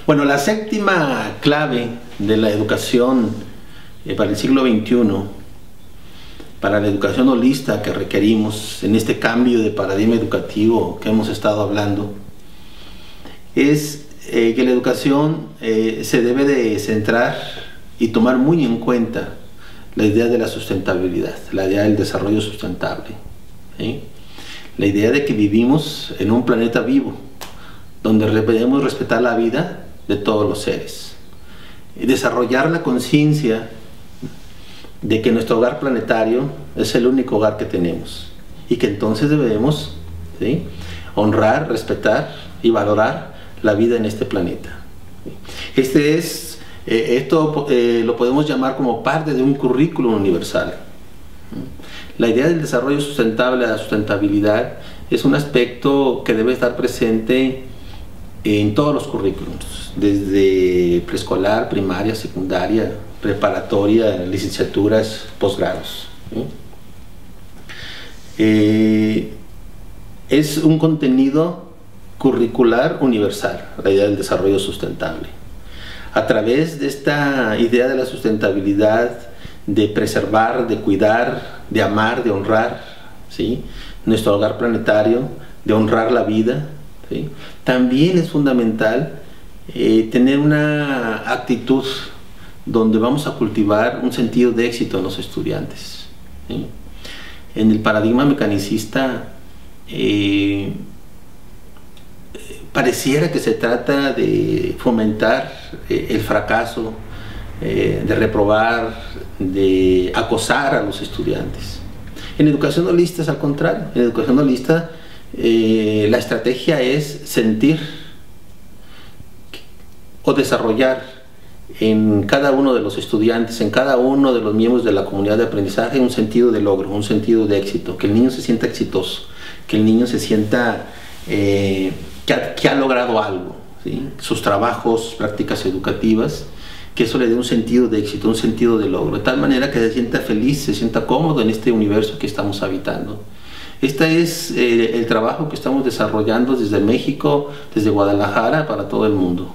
Bueno, la séptima clave de la educación para el siglo XXI, para la educación holista que requerimos en este cambio de paradigma educativo que hemos estado hablando, es que la educación se debe de centrar y tomar muy en cuenta la idea de la sustentabilidad, la idea del desarrollo sustentable, ¿sí? La idea de que vivimos en un planeta vivo, donde debemos respetar la vida de todos los seres, y desarrollar la conciencia de que nuestro hogar planetario es el único hogar que tenemos, y que entonces debemos, ¿sí?, honrar, respetar y valorar la vida en este planeta. Esto lo podemos llamar como parte de un currículum universal. La idea del desarrollo sustentable, la sustentabilidad, es un aspecto que debe estar presente en todos los currículums, desde preescolar, primaria, secundaria, preparatoria, licenciaturas, posgrados, ¿sí? Es un contenido curricular universal, la idea del desarrollo sustentable. A través de esta idea de la sustentabilidad, de preservar, de cuidar, de amar, de honrar, ¿sí?, nuestro hogar planetario, de honrar la vida, ¿sí?, también es fundamental tener una actitud donde vamos a cultivar un sentido de éxito en los estudiantes, ¿sí? En el paradigma mecanicista pareciera que se trata de fomentar el fracaso, de reprobar, de acosar a los estudiantes. En educación holista es al contrario. En educación holista la estrategia es sentir o desarrollar en cada uno de los estudiantes, en cada uno de los miembros de la comunidad de aprendizaje, un sentido de logro, un sentido de éxito, que el niño se sienta exitoso, que el niño se sienta que ha logrado algo, ¿sí?, sus trabajos, prácticas educativas, que eso le dé un sentido de éxito, un sentido de logro, de tal manera que se sienta feliz, se sienta cómodo en este universo que estamos habitando. Este es el trabajo que estamos desarrollando desde México, desde Guadalajara, para todo el mundo.